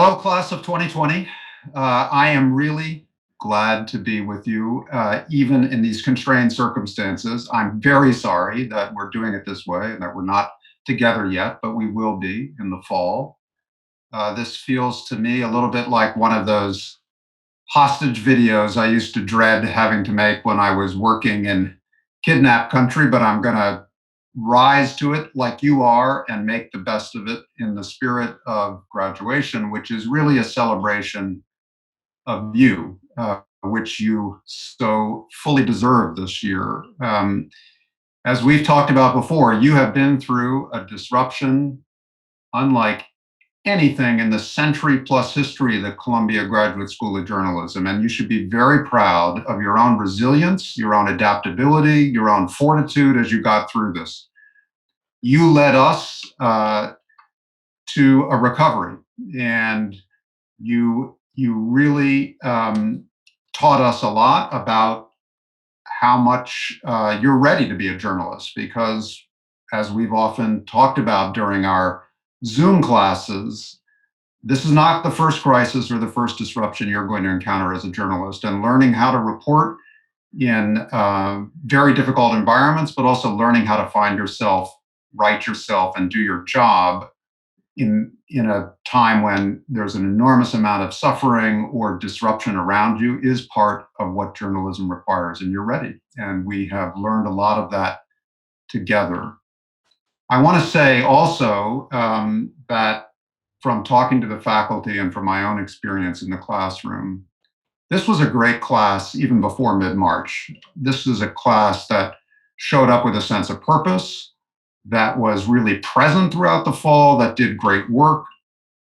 Hello, class of 2020. I am really glad to be with you, even in these constrained circumstances. I'm very sorry that we're doing it this way and that we're not together yet, but we will be in the fall. This feels to me a little bit like one of those hostage videos I used to dread having to make when I was working in kidnap country, but I'm going to rise to it like you are and make the best of it in the spirit of graduation, which is really a celebration of you, which you so fully deserve this year. As we've talked about before, you have been through a disruption unlike anything in the century plus history of the Columbia Graduate School of Journalism. And you should be very proud of your own resilience, your own adaptability, your own fortitude as you got through this. You led us to a recovery, and you really taught us a lot about how much you're ready to be a journalist, because as we've often talked about during our Zoom classes, this is not the first crisis or the first disruption you're going to encounter as a journalist, and learning how to report in very difficult environments, but also learning how to find yourself, write yourself, and do your job in a time when there's an enormous amount of suffering or disruption around you is part of what journalism requires, and you're ready. And we have learned a lot of that together. I want to say also that from talking to the faculty and from my own experience in the classroom, this was a great class even before mid-March. This is a class that showed up with a sense of purpose, that was really present throughout the fall, that did great work.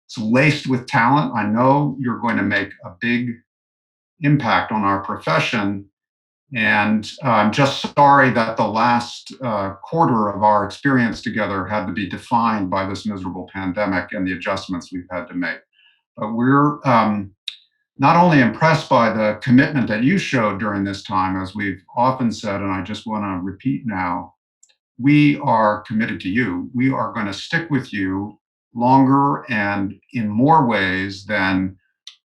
It's laced with talent. I know you're going to make a big impact on our profession. And I'm just sorry that the last quarter of our experience together had to be defined by this miserable pandemic and the adjustments we've had to make. But we're not only impressed by the commitment that you showed during this time, as we've often said, and I just want to repeat now, we are committed to you. We are going to stick with you longer and in more ways than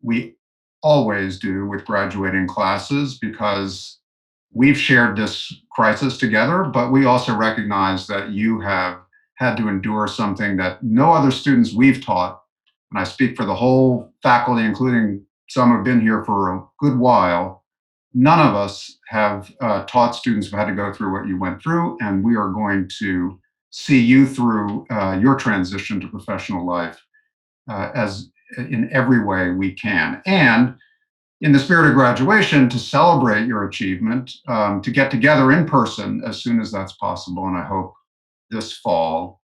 we always do with graduating classes, because we've shared this crisis together, but we also recognize that you have had to endure something that no other students we've taught, and I speak for the whole faculty, including some who've been here for a good while, none of us have taught students who had to go through what you went through, and we are going to see you through your transition to professional life as in every way we can. And in the spirit of graduation, to celebrate your achievement, to get together in person as soon as that's possible. And I hope this fall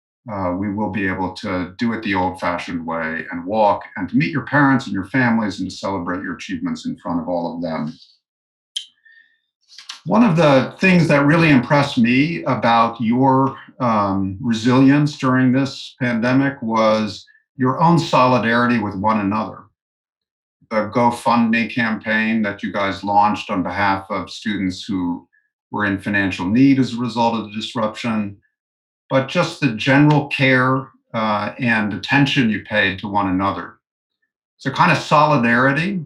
we will be able to do it the old-fashioned way and walk, and to meet your parents and your families and to celebrate your achievements in front of all of them. One of the things that really impressed me about your resilience during this pandemic was your own solidarity with one another. The GoFundMe campaign that you guys launched on behalf of students who were in financial need as a result of the disruption, but just the general care and attention you paid to one another. It's a kind of solidarity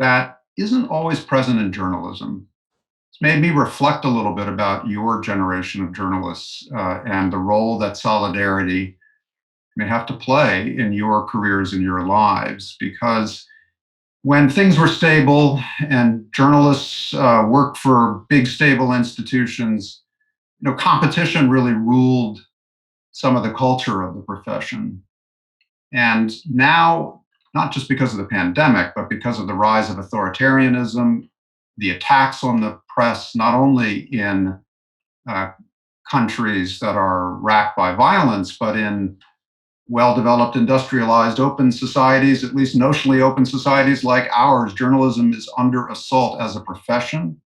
that isn't always present in journalism. It's made me reflect a little bit about your generation of journalists and the role that solidarity may have to play in your careers and your lives, because when things were stable and journalists worked for big, stable institutions, competition really ruled some of the culture of the profession. And now, not just because of the pandemic, but because of the rise of authoritarianism, the attacks on the press, not only in countries that are racked by violence, but in well-developed, industrialized, open societies, at least notionally open societies like ours, journalism is under assault as a profession,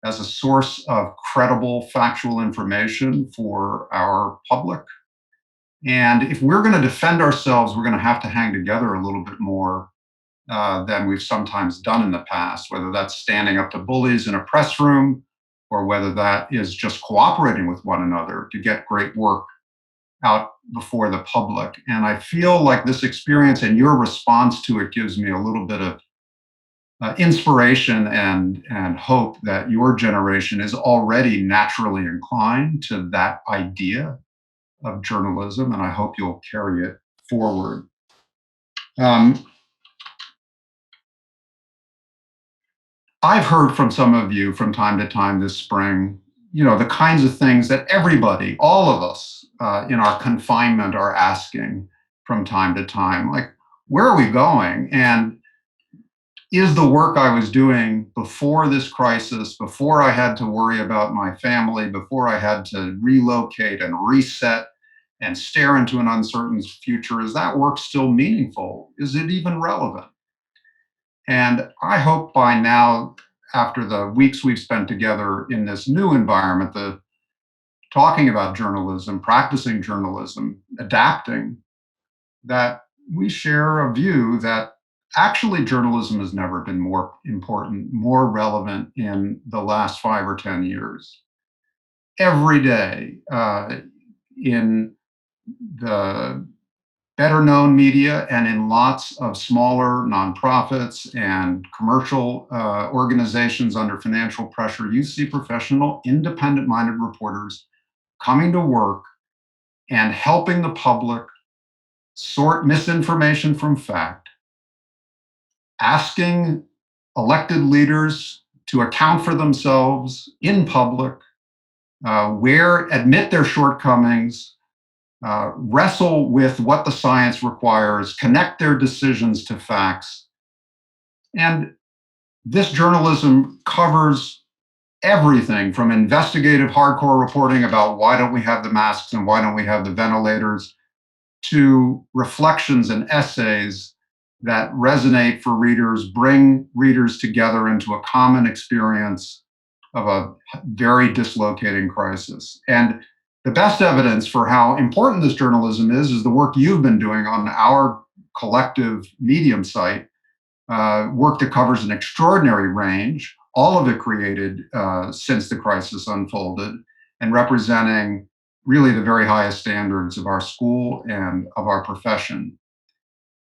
as a source of credible, factual information for our public. And if we're going to defend ourselves, we're going to have to hang together a little bit more than we've sometimes done in the past, whether that's standing up to bullies in a press room, or whether that is just cooperating with one another to get great work out before the public. And I feel like this experience and your response to it gives me a little bit of inspiration and hope that your generation is already naturally inclined to that idea of journalism, and I hope you'll carry it forward. Um, I've heard from some of you from time to time this spring, the kinds of things that everybody, all of us in our confinement are asking from time to time, like, where are we going? And is the work I was doing before this crisis, before I had to worry about my family, before I had to relocate and reset and stare into an uncertain future, is that work still meaningful? Is it even relevant? And I hope by now, after the weeks we've spent together in this new environment, the talking about journalism, practicing journalism, adapting, that we share a view that actually journalism has never been more important, more relevant in the last 5 or 10 years. Every day in the better known media and in lots of smaller nonprofits and commercial organizations under financial pressure, you see professional, independent minded reporters coming to work and helping the public sort misinformation from fact, asking elected leaders to account for themselves in public, where admit their shortcomings, wrestle with what the science requires, connect their decisions to facts. And this journalism covers everything from investigative hardcore reporting about why don't we have the masks and why don't we have the ventilators, to reflections and essays that resonate for readers, bring readers together into a common experience of a very dislocating crisis. And the best evidence for how important this journalism is the work you've been doing on our collective Medium site, work that covers an extraordinary range, all of it created since the crisis unfolded, and representing really the very highest standards of our school and of our profession.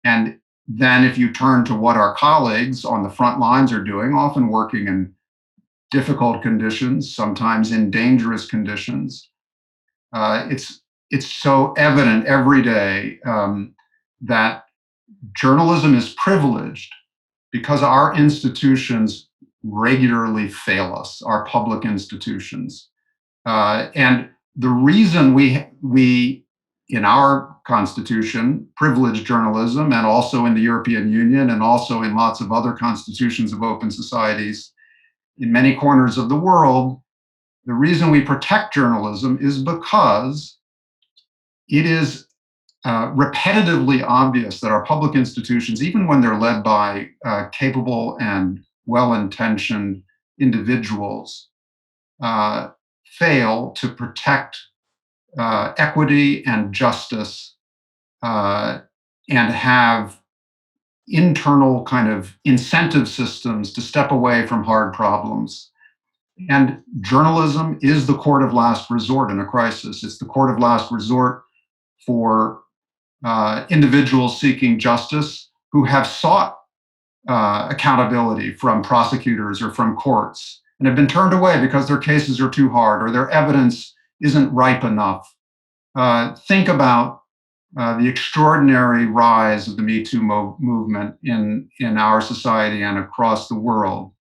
And then if you turn to what our colleagues on the front lines are doing, often working in difficult conditions, sometimes in dangerous conditions, it's so evident every day that journalism is privileged because our institutions regularly fail us, our public institutions. And the reason we in our constitution privilege journalism, and also in the European Union, and also in lots of other constitutions of open societies in many corners of the world, the reason we protect journalism is because it is repetitively obvious that our public institutions, even when they're led by capable and well-intentioned individuals, fail to protect equity and justice and have internal kind of incentive systems to step away from hard problems. And journalism is the court of last resort in a crisis. It's the court of last resort for individuals seeking justice who have sought accountability from prosecutors or from courts and have been turned away because their cases are too hard or their evidence isn't ripe enough. Think about the extraordinary rise of the Me Too movement in our society and across the world.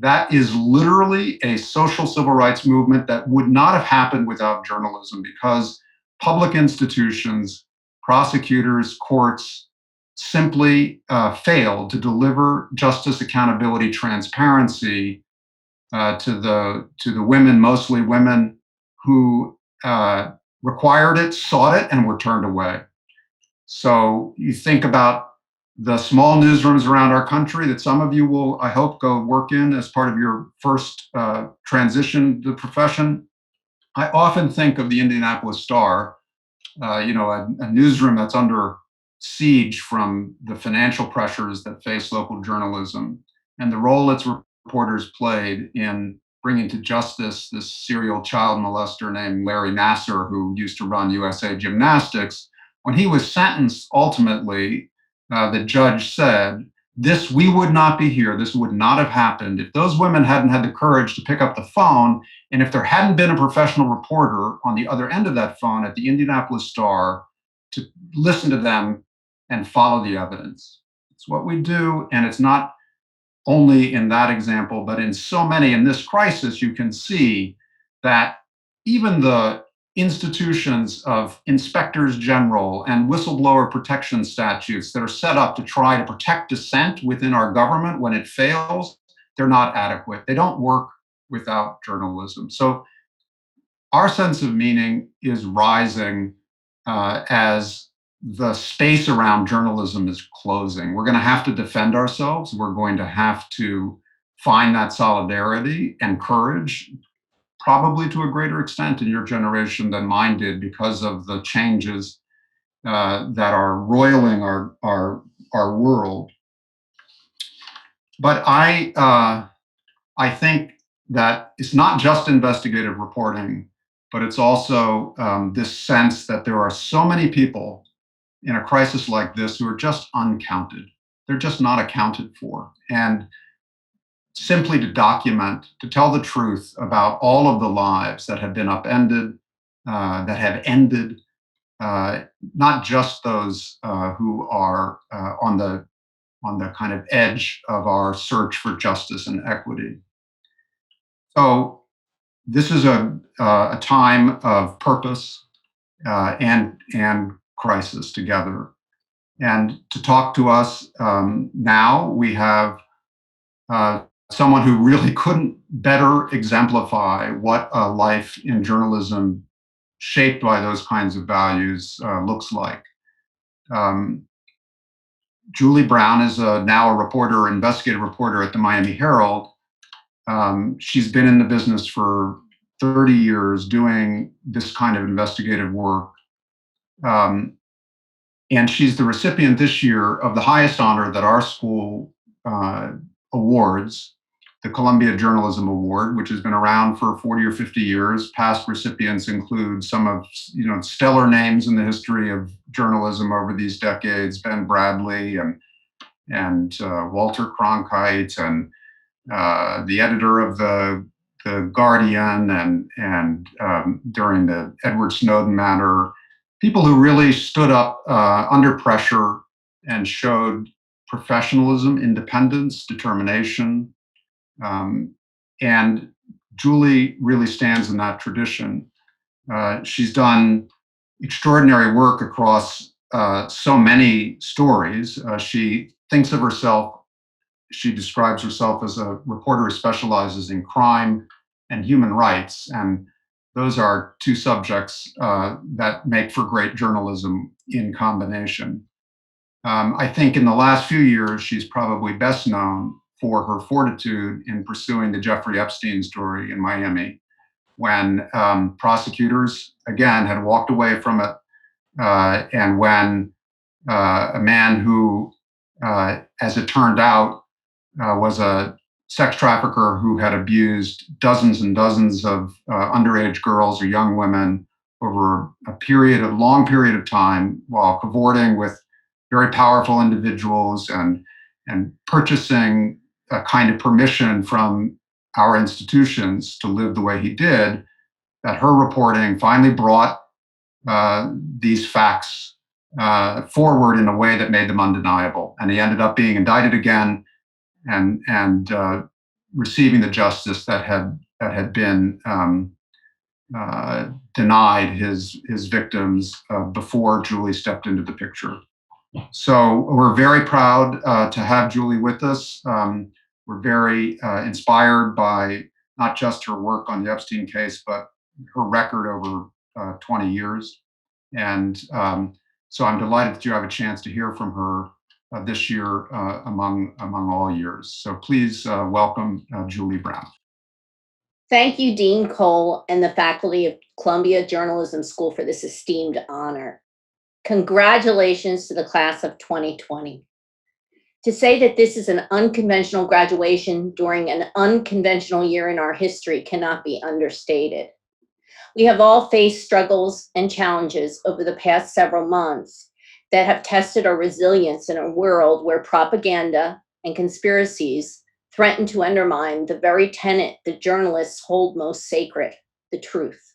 That is literally a social civil rights movement that would not have happened without journalism, because public institutions, prosecutors, courts simply failed to deliver justice, accountability, transparency to the women, mostly women, who required it, sought it, and were turned away. So you think about the small newsrooms around our country that some of you will, I hope, go work in as part of your first transition to the profession. I often think of the Indianapolis Star, a newsroom that's under siege from the financial pressures that face local journalism, and the role its reporters played in bringing to justice this serial child molester named Larry Nasser, who used to run USA Gymnastics. When he was sentenced, ultimately, the judge said, this, we would not be here. This would not have happened if those women hadn't had the courage to pick up the phone, and if there hadn't been a professional reporter on the other end of that phone at the Indianapolis Star to listen to them and follow the evidence. It's what we do, and it's not only in that example, but in so many. In this crisis, you can see that even the institutions of inspectors general and whistleblower protection statutes that are set up to try to protect dissent within our government, when it fails, they're not adequate. They don't work without journalism. So our sense of meaning is rising as the space around journalism is closing. We're going to have to defend ourselves. We're going to have to find that solidarity and courage, probably to a greater extent in your generation than mine did, because of the changes that are roiling our world. But I think that it's not just investigative reporting, but it's also this sense that there are so many people in a crisis like this who are just uncounted. They're just not accounted for. And simply to document, to tell the truth about all of the lives that have been upended, that have ended, not just those who are on the kind of edge of our search for justice and equity. So this is a time of purpose and crisis together. And to talk to us now, we have someone who really couldn't better exemplify what a life in journalism shaped by those kinds of values looks like. Julie Brown is now a reporter, investigative reporter at the Miami Herald. She's been in the business for 30 years doing this kind of investigative work. And she's the recipient this year of the highest honor that our school awards, the Columbia Journalism Award, which has been around for 40 or 50 years. Past recipients include some of stellar names in the history of journalism over these decades: Ben Bradley and Walter Cronkite, and the editor of the Guardian, and during the Edward Snowden matter, people who really stood up under pressure and showed professionalism, independence, determination. And Julie really stands in that tradition. She's done extraordinary work across so many stories. She thinks of herself, she describes herself as a reporter who specializes in crime and human rights. And those are two subjects that make for great journalism in combination. I think in the last few years, she's probably best known for her fortitude in pursuing the Jeffrey Epstein story in Miami, when prosecutors, again, had walked away from it, and when a man who, as it turned out, was a sex trafficker who had abused dozens and dozens of underage girls or young women over a long period of time, while cavorting with very powerful individuals and purchasing a kind of permission from our institutions to live the way he did, that her reporting finally brought these facts forward in a way that made them undeniable. And he ended up being indicted again and receiving the justice that had been denied his victims before Julie stepped into the picture. So we're very proud to have Julie with us. We're very inspired by not just her work on the Epstein case, but her record over 20 years. And so I'm delighted that you have a chance to hear from her this year among all years. So please welcome Julie Brown. Thank you, Dean Coll and the faculty of Columbia Journalism School for this esteemed honor. Congratulations to the class of 2020. To say that this is an unconventional graduation during an unconventional year in our history cannot be understated. We have all faced struggles and challenges over the past several months that have tested our resilience in a world where propaganda and conspiracies threaten to undermine the very tenet that journalists hold most sacred, the truth.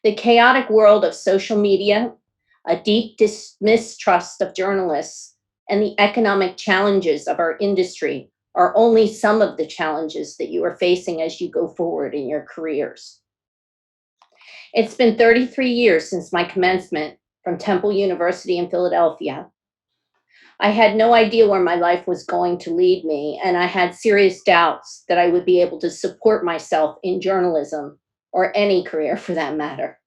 The chaotic world of social media, a deep mistrust of journalists, and the economic challenges of our industry are only some of the challenges that you are facing as you go forward in your careers. It's been 33 years since my commencement from Temple University in Philadelphia. I had no idea where my life was going to lead me, and I had serious doubts that I would be able to support myself in journalism or any career for that matter.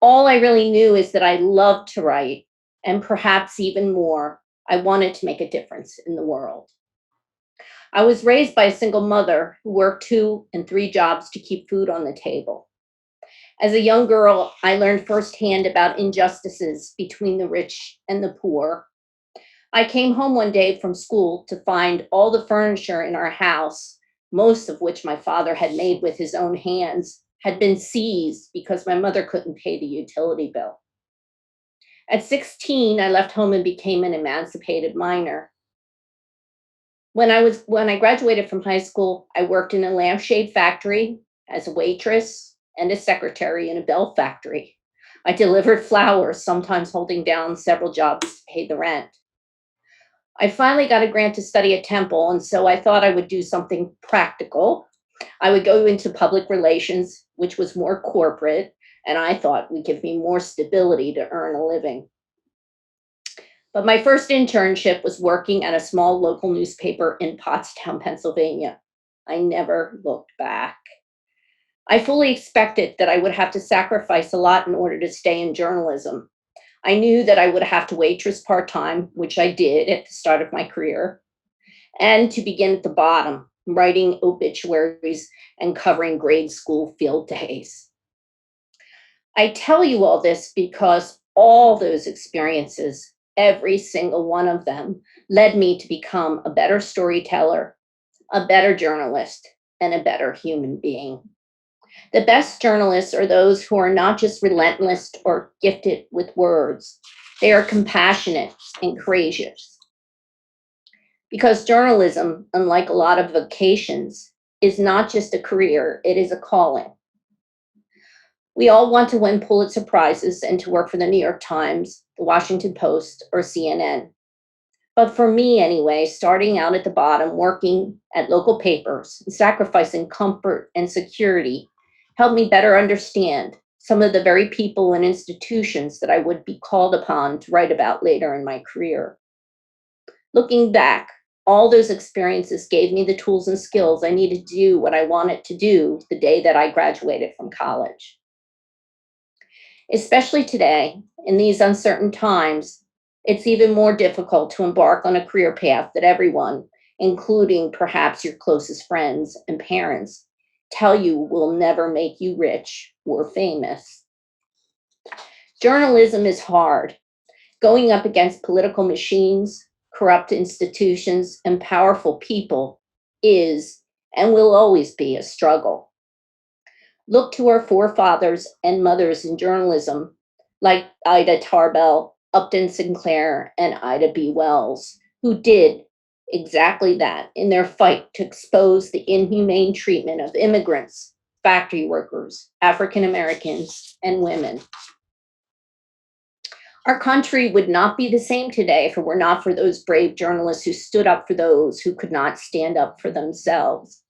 All I really knew is that I loved to write, and perhaps even more, I wanted to make a difference in the world. I was raised by a single mother who worked 2 and 3 jobs to keep food on the table. As a young girl, I learned firsthand about injustices between the rich and the poor. I came home one day from school to find all the furniture in our house, most of which my father had made with his own hands, had been seized because my mother couldn't pay the utility bill. At 16, I left home and became an emancipated minor. When I graduated from high school, I worked in a lampshade factory as a waitress and a secretary in a bell factory. I delivered flowers, sometimes holding down several jobs to pay the rent. I finally got a grant to study at Temple, and so I thought I would do something practical. I would go into public relations, which was more corporate, and I thought would give me more stability to earn a living. But my first internship was working at a small local newspaper in Pottstown, Pennsylvania. I never looked back. I fully expected that I would have to sacrifice a lot in order to stay in journalism. I knew that I would have to waitress part-time, which I did at the start of my career, and to begin at the bottom, writing obituaries and covering grade school field days. I tell you all this because all those experiences, every single one of them, led me to become a better storyteller, a better journalist, and a better human being. The best journalists are those who are not just relentless or gifted with words. They are compassionate and courageous. Because journalism, unlike a lot of vocations, is not just a career, it is a calling. We all want to win Pulitzer Prizes and to work for the New York Times, the Washington Post, or CNN. But for me anyway, starting out at the bottom, working at local papers, and sacrificing comfort and security helped me better understand some of the very people and institutions that I would be called upon to write about later in my career. Looking back, all those experiences gave me the tools and skills I needed to do what I wanted to do the day that I graduated from college. Especially today, in these uncertain times, it's even more difficult to embark on a career path that everyone, including perhaps your closest friends and parents, tell you will never make you rich or famous. Journalism is hard. Going up against political machines, corrupt institutions, and powerful people is and will always be a struggle. Look to our forefathers and mothers in journalism, like Ida Tarbell, Upton Sinclair, and Ida B. Wells, who did exactly that in their fight to expose the inhumane treatment of immigrants, factory workers, African Americans, and women. Our country would not be the same today if it were not for those brave journalists who stood up for those who could not stand up for themselves.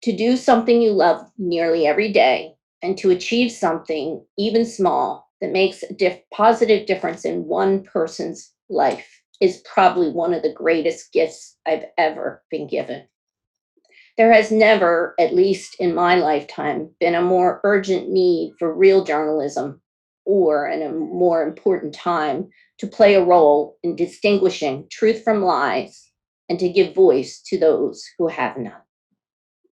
To do something you love nearly every day and to achieve something, even small, that makes a positive difference in one person's life is probably one of the greatest gifts I've ever been given. There has never, at least in my lifetime, been a more urgent need for real journalism or, in a more important time, to play a role in distinguishing truth from lies and to give voice to those who have none.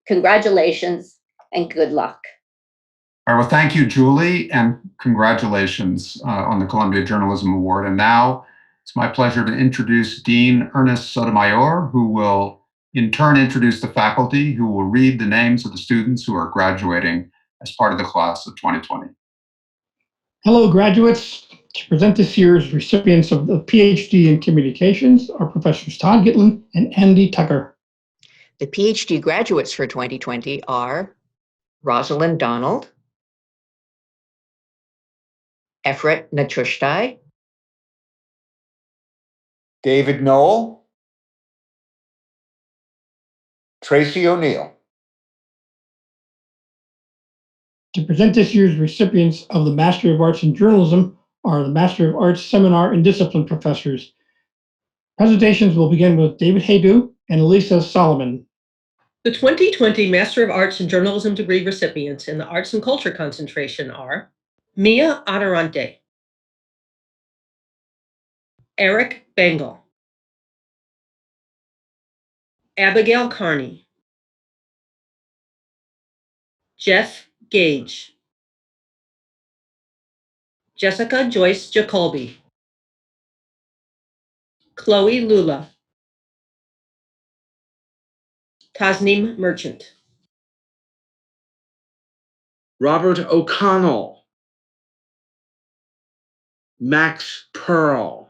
Congratulations and good luck. All right, well, thank you, Julie, and congratulations on the Columbia Journalism Award. And now, It's my pleasure to introduce Dean Ernest Sotomayor, who will in turn introduce the faculty who will read the names of the students who are graduating as part of the class of 2020. Hello, graduates. To present this year's recipients of the PhD in Communications are Professors Todd Gitlin and Andy Tucker. The PhD graduates for 2020 are Rosalind Donald, Efrat Natrushtai, David Knoll, Tracy O'Neill. To present this year's recipients of the Master of Arts in Journalism are the Master of Arts Seminar and Discipline professors. Presentations will begin with David Haydu and Elisa Solomon. The 2020 Master of Arts in Journalism degree recipients in the Arts and Culture concentration are Mia Adarante, Eric Bengal, Abigail Carney, Jeff Gage, Jessica Joyce Jacolby, Chloe Lula, Tasneem Merchant. Robert O'Connell, Max Pearl,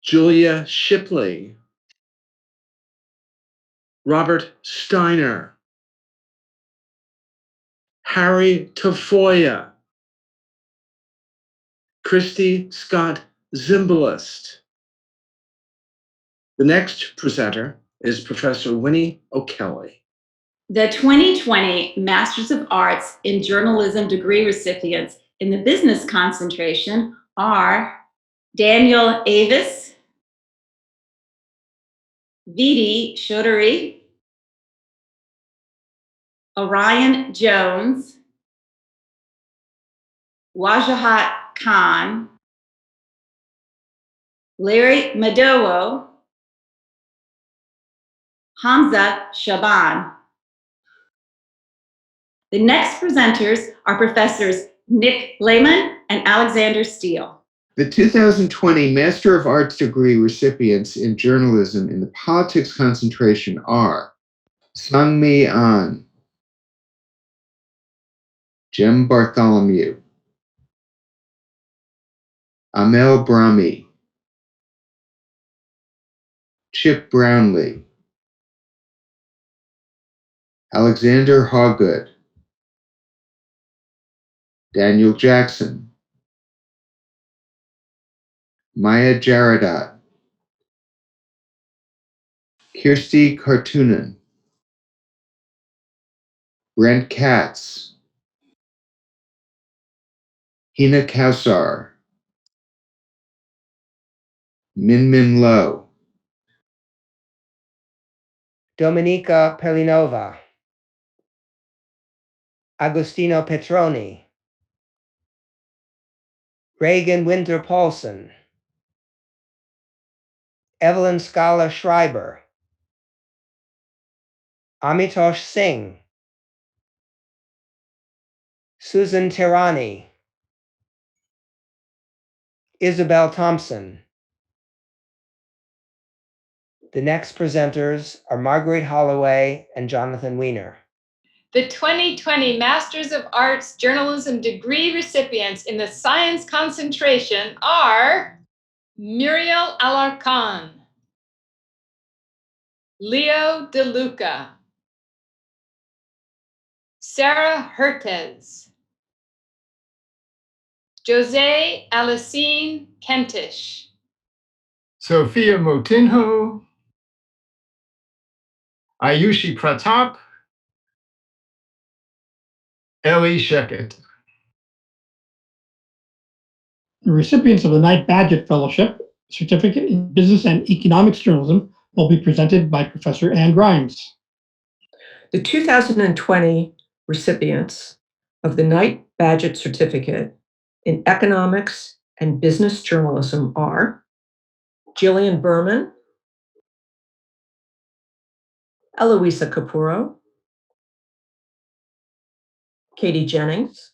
Julia Shipley, Robert Steiner, Harry Tafoya, Christy Scott Zimbalist. The next presenter is Professor Winnie O'Kelly. The 2020 Masters of Arts in Journalism degree recipients in the business concentration are Daniel Avis, Vidi Chaudhary, Orion Jones, Wajahat Khan, Larry Madowo, Hamza Shaban. The next presenters are Professors Nick Lehman and Alexander Steele. The 2020 Master of Arts degree recipients in journalism in the politics concentration are Sangmi An, Jem Bartholomew, Amel Brahmi, Chip Brownlee, Alexander Hawgood, Daniel Jackson, Maya Jaradat, Kirsty Kartunen, Brent Katz, Hina Kausar, Min Min Lo, Dominika Pelinova, Agostino Petroni, Reagan Winter Paulson, Evelyn Scala Schreiber, Amitosh Singh, Susan Tirani, Isabel Thompson. The next presenters are Marguerite Holloway and Jonathan Weiner. The 2020 Masters of Arts Journalism degree recipients in the science concentration are Muriel Alarcon, Leo DeLuca, Sarah Hertez, Jose Alicine Kentish, Sophia Motinho, Ayushi Pratap, Ellie Sheket. The recipients of the Knight Bagehot Fellowship Certificate in Business and Economics Journalism will be presented by Professor Ann Grimes. The 2020 recipients of the Knight Bagehot Certificate in Economics and Business Journalism are Jillian Berman, Eloisa Capuro, Katie Jennings,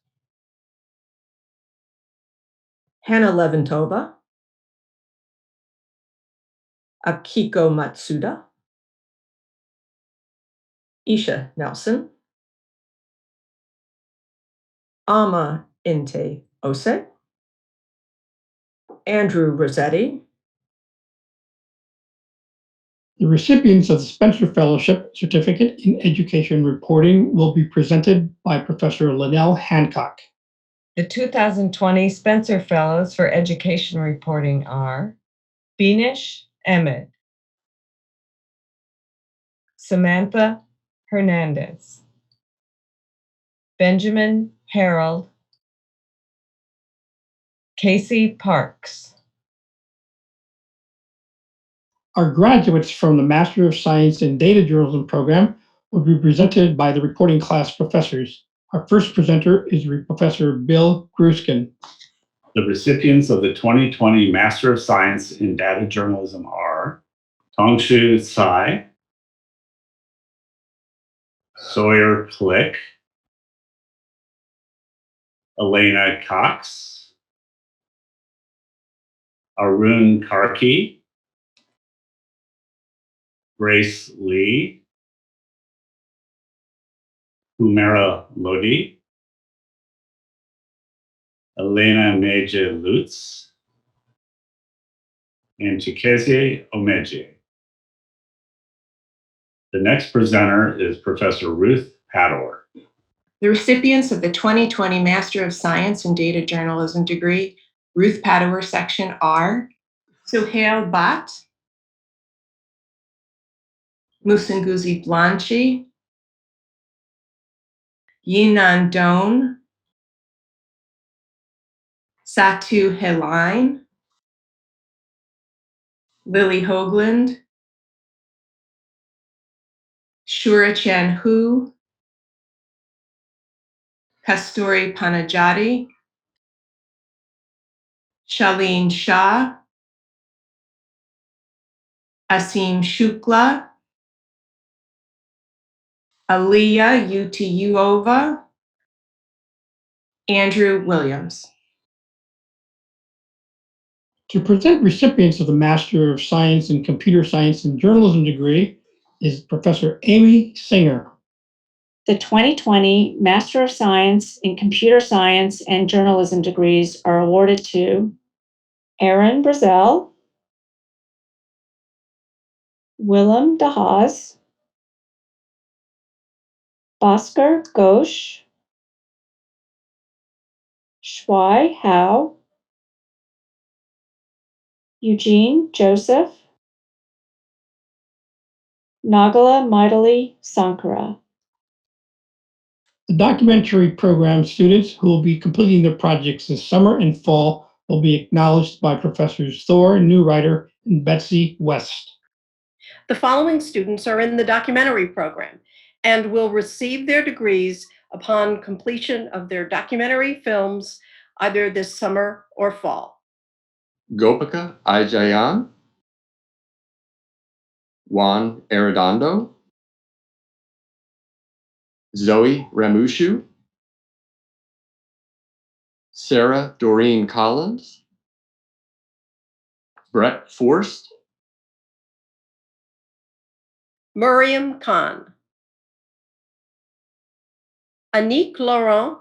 Hannah Leventova, Akiko Matsuda, Isha Nelson, Ama Inte Ose, Andrew Rossetti, The recipients of the Spencer Fellowship Certificate in Education Reporting will be presented by Professor Linnell Hancock. The 2020 Spencer Fellows for Education Reporting are Beanish Emmett, Samantha Hernandez, Benjamin Herald, Casey Parks. Our graduates from the Master of Science in Data Journalism program will be presented by the reporting class professors. Our first presenter is Professor Bill Gruskin. The recipients of the 2020 Master of Science in Data Journalism are Tongshu Tsai, Sawyer Click, Elena Cox, Arun Karki, Grace Lee, Humera Lodi, Elena Meje Lutz, and Chikezie Omeje. The next presenter is Professor Ruth Pador. The recipients of the 2020 Master of Science in Data Journalism degree, Ruth Pador section are Suhail Bhatt, Musunguzi Blanchi, Yinan Doan, Satu Helaine, Lily Hoagland, Shura Chan Hu, Kasturi Panajati, Shaleen Shah, Asim Shukla, Aliyah Utiuova, Andrew Williams. To present recipients of the Master of Science in Computer Science and Journalism degree is Professor Amy Singer. The 2020 Master of Science in Computer Science and Journalism degrees are awarded to Aaron Brazel, Willem de Haas, Bhaskar Ghosh, Shuai Hao, Eugene Joseph, Nagala Maitali Sankara. The documentary program students who will be completing their projects this summer and fall will be acknowledged by Professors Thor Newrider and Betsy West. The following students are in the documentary program and will receive their degrees upon completion of their documentary films either this summer or fall. Gopika Ajayan, Juan Arredondo, Zoe Ramushu, Sarah Doreen Collins, Brett Forst, Miriam Khan, Anique Laurent,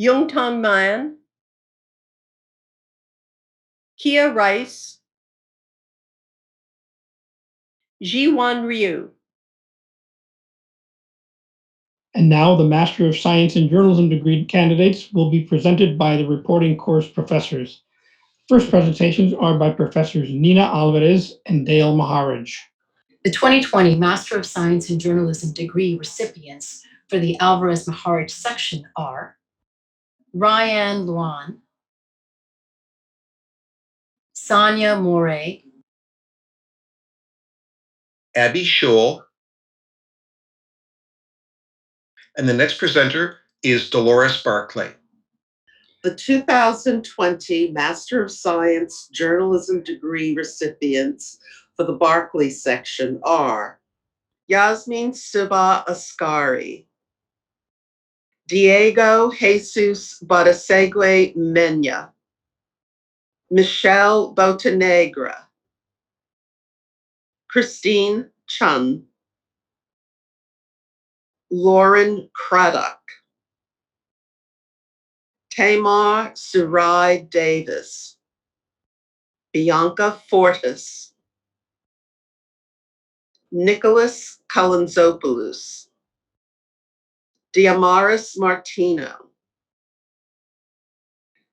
Yungtong Man, Kia Rice, Jiwon Ryu. And now the Master of Science in Journalism degree candidates will be presented by the reporting course professors. First presentations are by Professors Nina Alvarez and Dale Maharaj. The 2020 Master of Science in Journalism degree recipients for the Alvarez Maharaj section are Ryan Luan, Sonia Moray, Abby Schul, and the next presenter is Dolores Barclay. The 2020 Master of Science Journalism degree recipients for the Barclay section are Yasmin Siba Askari, Diego Jesus Botasegue Mena, Michelle Botanegra, Christine Chun, Lauren Craddock, Tamar Surai Davis, Bianca Fortis, Nicholas Kalanzopoulos, Diamaris Martino,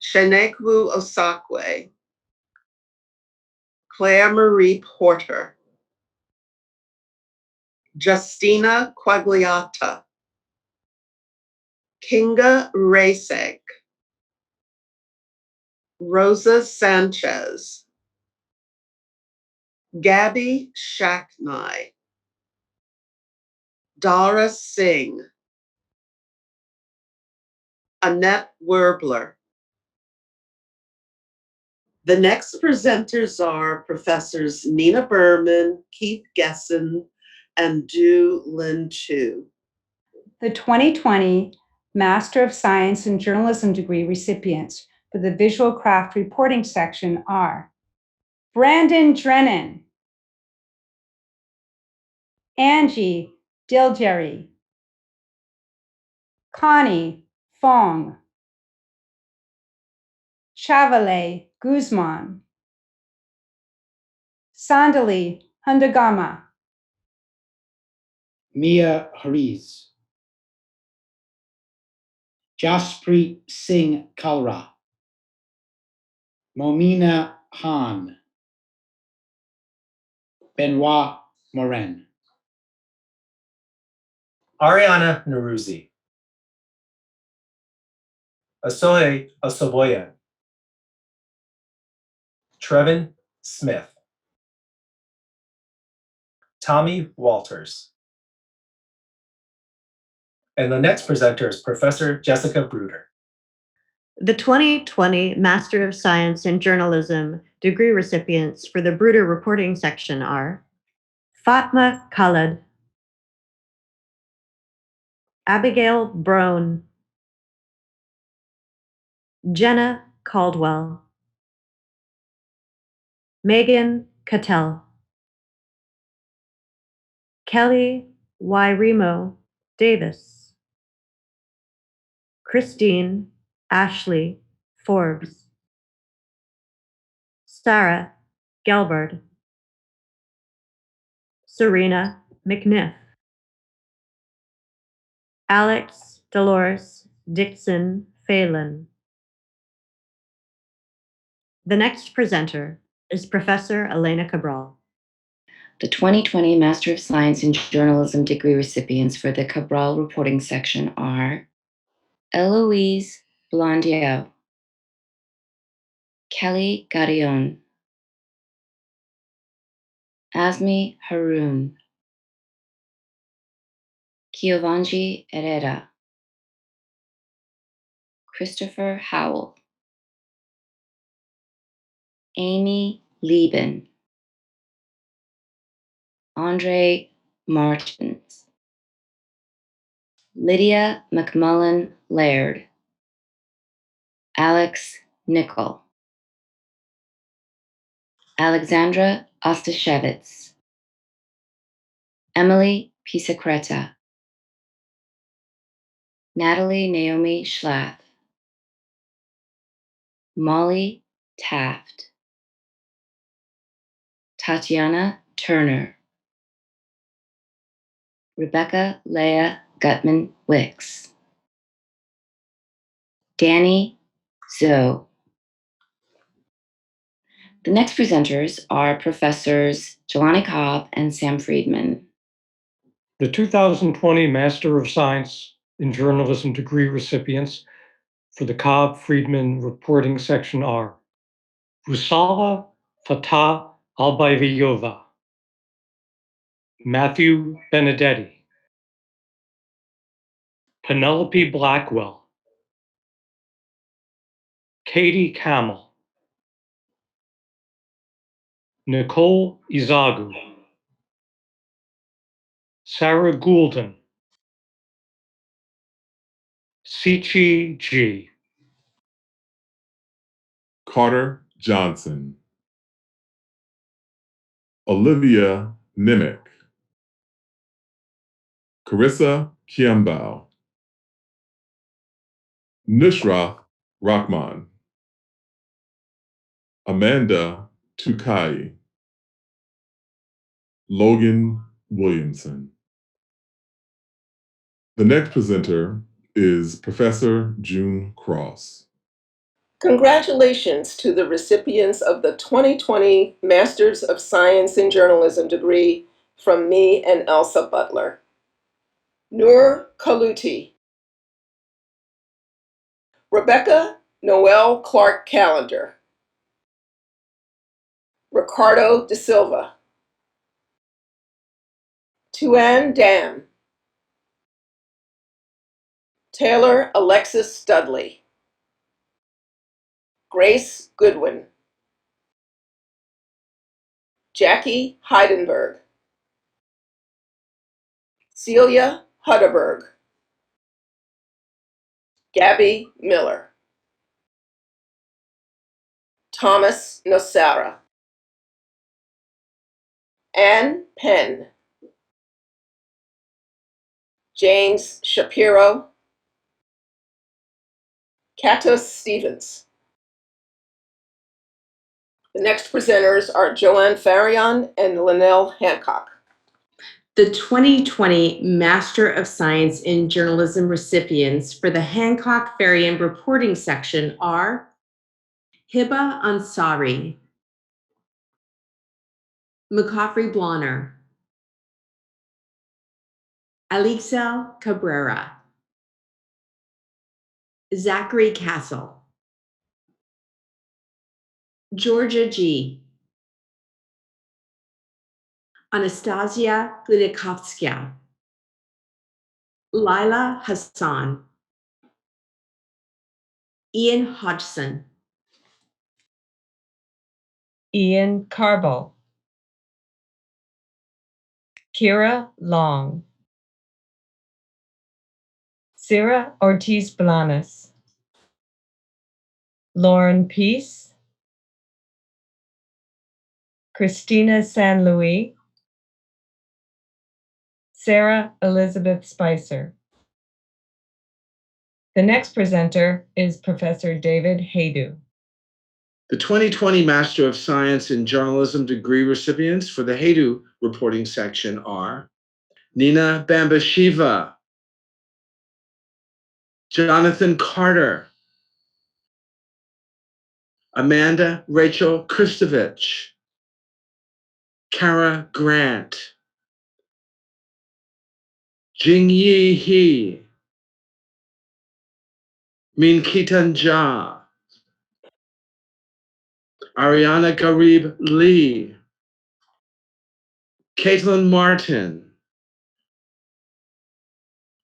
Shenekwu Osakwe, Claire Marie Porter, Justina Quagliata, Kinga Rasek, Rosa Sanchez, Gabby Shaknai, Dara Singh, Annette Werbler. The next presenters are Professors Nina Berman, Keith Gesson, and Du Lin Chu. The 2020 Master of Science in Journalism degree recipients for the Visual Craft Reporting section are Brandon Drennan, Angie Dilgeri, Connie Fong, Chavalet Guzman, Sandali Hundagama, Mia Hariz, Jaspreet Singh Kalra, Momina Khan, Benoit Morin. Ariana Naruzi, Asohe Asoboya, Trevin Smith, Tommy Walters. And the next presenter is Professor Jessica Bruder. The 2020 Master of Science in Journalism degree recipients for the Bruder Reporting section are Fatma Khaled, Abigail Brown, Jenna Caldwell, Megan Cattell, Kelly Wairimo Davis, Christine Ashley Forbes, Sarah Gelbard, Serena McNiff, Alex Dolores Dixon Phelan. The next presenter is Professor Elena Cabral. The 2020 Master of Science in Journalism degree recipients for the Cabral reporting section are Eloise Blondiau, Kelly Garillon, Azmi Haroon, Giovanni Herrera, Christopher Howell, Amy Lieben, Andre Martins, Lydia McMullen Laird, Alex Nickel, Alexandra Ostashevitz, Emily Pisacreta, Natalie Naomi Schlaff, Molly Taft, Tatiana Turner, Rebecca Leah Gutman Wicks, Danny Zoe. The next presenters are Professors Jelani Cobb and Sam Friedman. The 2020 Master of Science in Journalism degree recipients for the Cobb-Friedman reporting section are Rusala Fatah Albayviyova, Matthew Benedetti, Penelope Blackwell, Katie Camel, Nicole Izagu, Sarah Goulden, Sichi G. Carter Johnson, Olivia Nimick, Carissa Kiambao, Nusrat Rahman, Amanda Tukai, Logan Williamson. The next presenter is Professor June Cross. Congratulations to the recipients of the 2020 Masters of Science in Journalism degree from me and Elsa Butler. Noor Kaluti, Rebecca Noel Clark Callender, Ricardo De Silva, Tuan Dam, Taylor Alexis Studley, Grace Goodwin, Jackie Heidenberg, Celia Huddeberg, Gabby Miller, Thomas Nosara, Ann Penn, James Shapiro, Katos Stevens. The next presenters are Joanne Farion and Linnell Hancock. The 2020 Master of Science in Journalism recipients for the Hancock Farion reporting section are Hiba Ansari, Mukafri Blonner, Alixel Cabrera, Zachary Castle, Georgia G., Anastasia Glinikovskaya, Lila Hassan, Ian Hodgson, Ian Carbo, Kira Long, Sira Ortiz Blanes, Lauren Peace, Christina San Luis, Sarah Elizabeth Spicer. The next presenter is Professor David Haydu. The 2020 Master of Science in Journalism degree recipients for the Haydu reporting section are Nina Bambashiva, Jonathan Carter, Amanda Rachel Kristovich, Kara Grant, Jingyi He, Min Kitan Jha, Ariana Garib Lee, Caitlin Martin,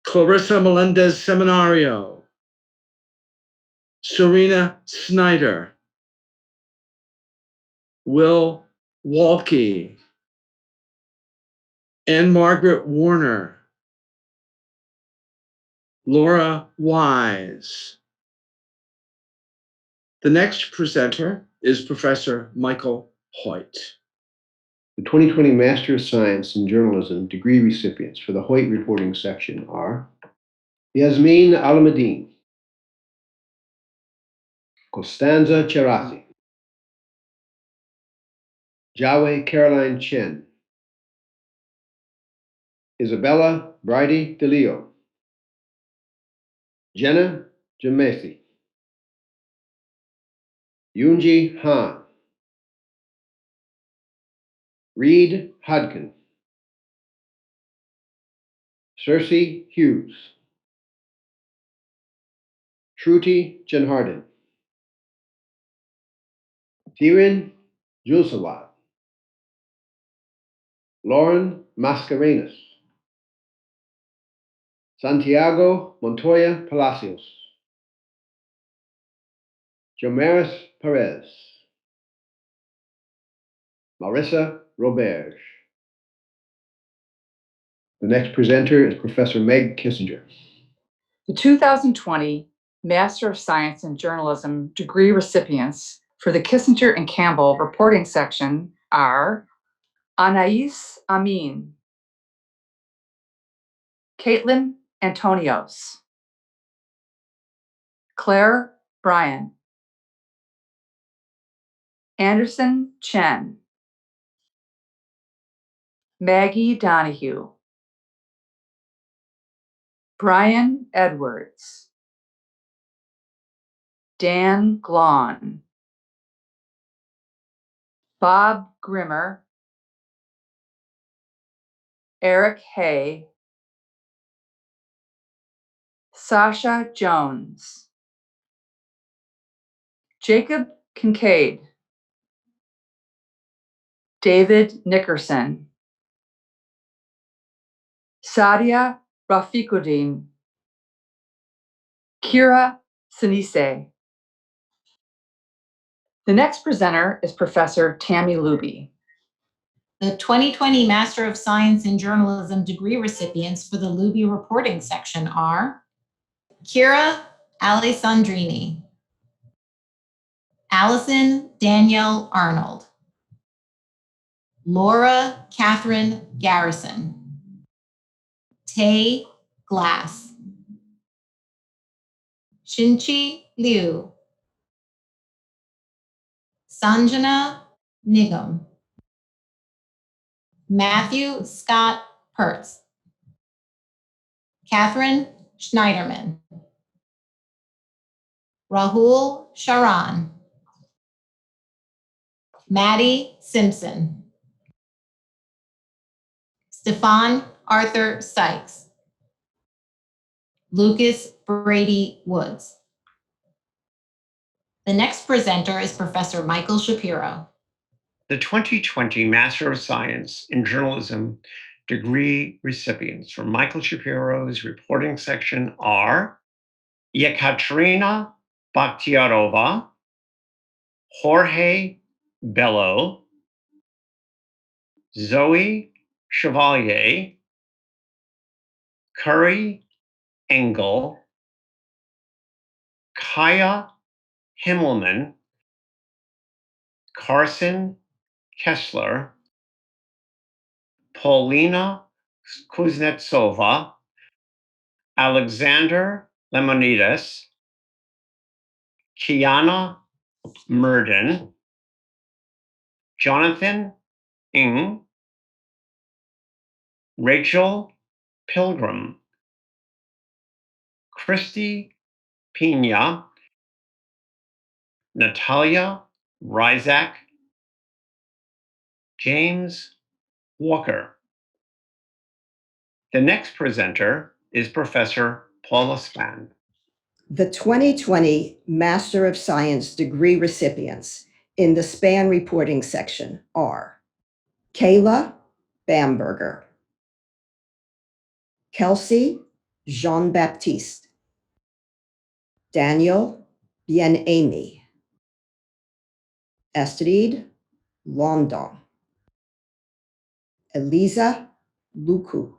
Clarissa Melendez Seminario, Serena Snyder, Will Walke, Anne Margaret Warner, Laura Wise. The next presenter is Professor Michael Hoyt. The 2020 Master of Science in Journalism degree recipients for the Hoyt reporting section are Yasmin Alameddin, Costanza Cherasi, Jawe Caroline Chen, Isabella Bridie DeLeo, Jenna Jamesi, Yoonji Han, Reed Hodkin, Cersei Hughes, Shruti Janhardin, Thirin Julsawat, Lauren Mascarenas, Santiago Montoya Palacios, Jomaris Perez, Marissa Roberge. The next presenter is Professor Meg Kissinger. The 2020 Master of Science in Journalism degree recipients for the Kissinger and Campbell reporting section are Anais Amin, Caitlin Antonios, Claire Bryan, Anderson Chen, Maggie Donahue, Brian Edwards, Dan Glahn, Bob Grimmer, Eric Hay, Sasha Jones, Jacob Kincaid, David Nickerson, Sadia Rafikuddin, Kira Sinise. The next presenter is Professor Tammy Luby. The 2020 Master of Science in Journalism degree recipients for the Luby reporting section are Kira Alessandrini, Allison Danielle Arnold, Laura Catherine Garrison, Tay Glass, Shinchi Liu, Sanjana Nigam, Matthew Scott Pertz, Catherine Schneiderman, Rahul Sharan, Maddie Simpson, Stefan Arthur Sykes, Lucas Brady Woods. The next presenter is Professor Michael Shapiro. The 2020 Master of Science in Journalism degree recipients from Michael Shapiro's reporting section are Yekaterina Bakhtiarova, Jorge Bello, Zoe Chevalier, Curry Engel, Kaya Himmelman, Carson Kessler, Paulina Kuznetsova, Alexander Lemonides, Kiana Murden, Jonathan Ng, Rachel Pilgrim, Christy Pina, Natalia Rizak, James Walker. The next presenter is Professor Paula Spann. The 2020 Master of Science degree recipients in the SPAN reporting section are Kayla Bamberger, Kelsey Jean-Baptiste, Daniel Bien-Aimé, Astrid London, Eliza Luku,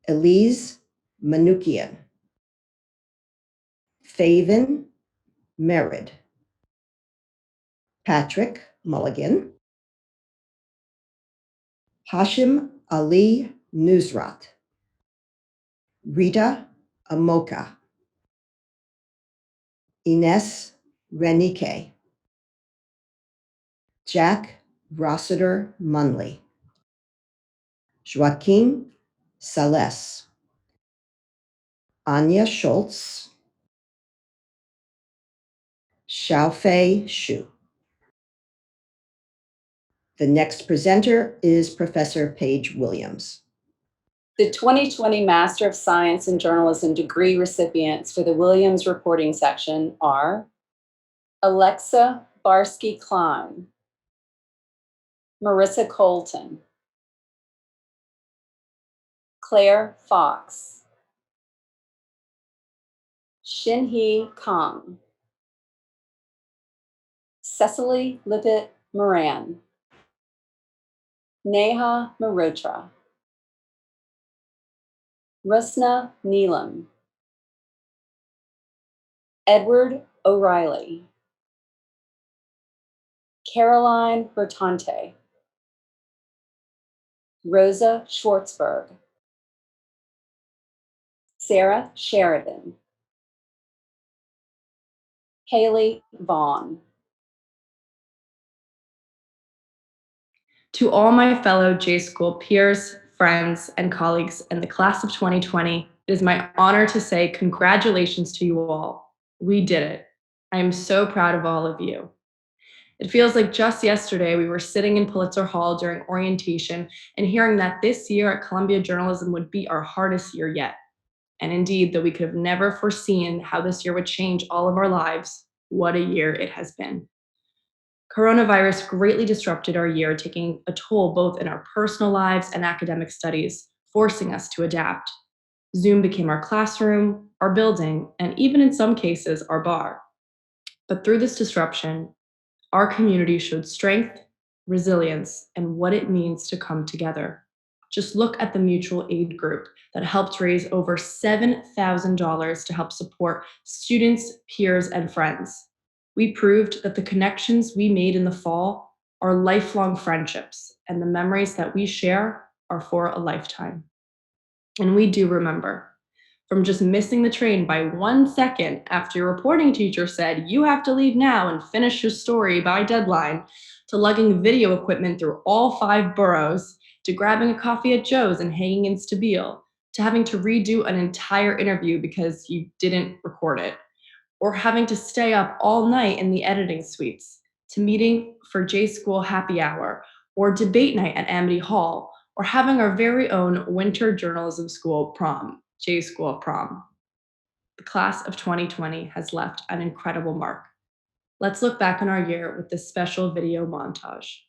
Elise Manukian, Faven Merritt, Patrick Mulligan, Hashim Ali Nusrat, Rita Amoka, Ines Renike, Jack Rossiter Munley, Joaquin Sales, Anya Schultz, Xiaofei Xu. The next presenter is Professor Paige Williams. The 2020 Master of Science in Journalism degree recipients for the Williams reporting section are Alexa Barsky-Klein, Marissa Colton, Claire Fox, Shin-Hee Kang, Cecily Lippett Moran, Neha Marotra, Rusna Neelam, Edward O'Reilly, Caroline Bertante, Rosa Schwartzberg, Sarah Sheridan, Haley Vaughn. To all my fellow J-School peers, friends, and colleagues in the class of 2020, it is my honor to say congratulations to you all. We did it. I am so proud of all of you. It feels like just yesterday we were sitting in Pulitzer Hall during orientation and hearing that this year at Columbia Journalism would be our hardest year yet. And indeed, though we could have never foreseen how this year would change all of our lives, what a year it has been. Coronavirus greatly disrupted our year, taking a toll both in our personal lives and academic studies, forcing us to adapt. Zoom became our classroom, our building, and even in some cases, our bar. But through this disruption, our community showed strength, resilience, and what it means to come together. Just look at the mutual aid group that helped raise over $7,000 to help support students, peers, and friends. We proved that the connections we made in the fall are lifelong friendships, and the memories that we share are for a lifetime. And we do remember. From just missing the train by 1 second after your reporting teacher said, you have to leave now and finish your story by deadline, to lugging video equipment through all 5 boroughs, to grabbing a coffee at Joe's and hanging in Stabile, to having to redo an entire interview because you didn't record it, or having to stay up all night in the editing suites, to meeting for J-School happy hour, or debate night at Amity Hall, or having our very own winter journalism school prom, J-School prom. The class of 2020 has left an incredible mark. Let's look back on our year with this special video montage.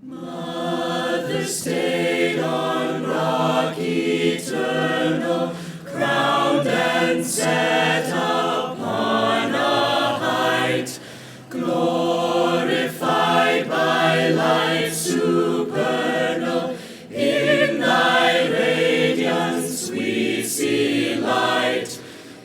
Mother stayed on rock eternal, crowned and set upon a height, glorified by light supernal. In thy radiance we see light.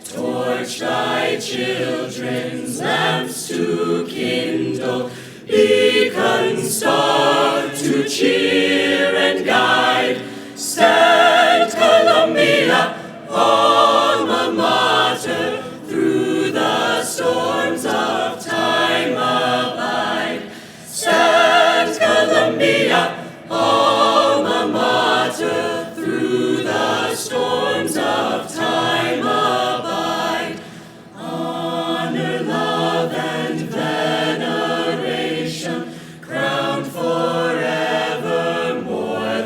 Torch thy children's lamps to kindle, beacon star to cheer and guide. Stand, Columbia, alma mater, through the storms of time abide. Stand, Columbia, alma mater, through the storms of time abide. Honor, love, and veneration, crowned forevermore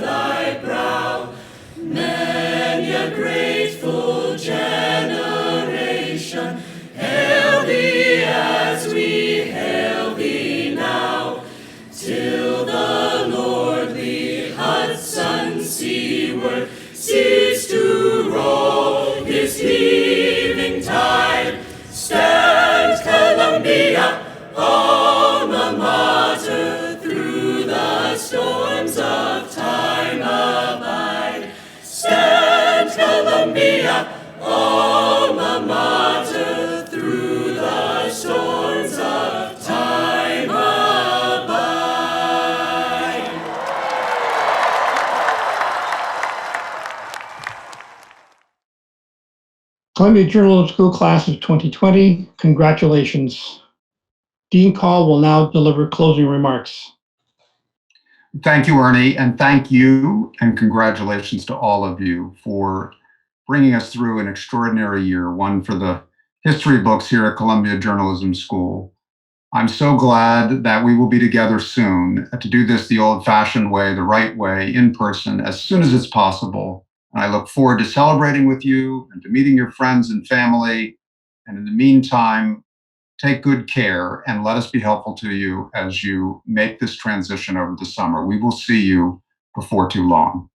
thy brow. Many a grateful generation hail thee as we hail thee now, till the lordly Hudson seaward cease to roll his heaving tide. Stand, Columbia, alma mater, through the storms of time abide. Stand, Columbia, alma mater, through the storms of time abide. Columbia Journalism School Class of 2020, congratulations. Dean Coll will now deliver closing remarks. Thank you, Ernie, and thank you and congratulations to all of you for bringing us through an extraordinary year, one for the history books here at Columbia Journalism School. I'm so glad that we will be together soon to do this the old-fashioned way, the right way, in person, as soon as it's possible. And I look forward to celebrating with you and to meeting your friends and family. And in the meantime, take good care and let us be helpful to you as you make this transition over the summer. We will see you before too long.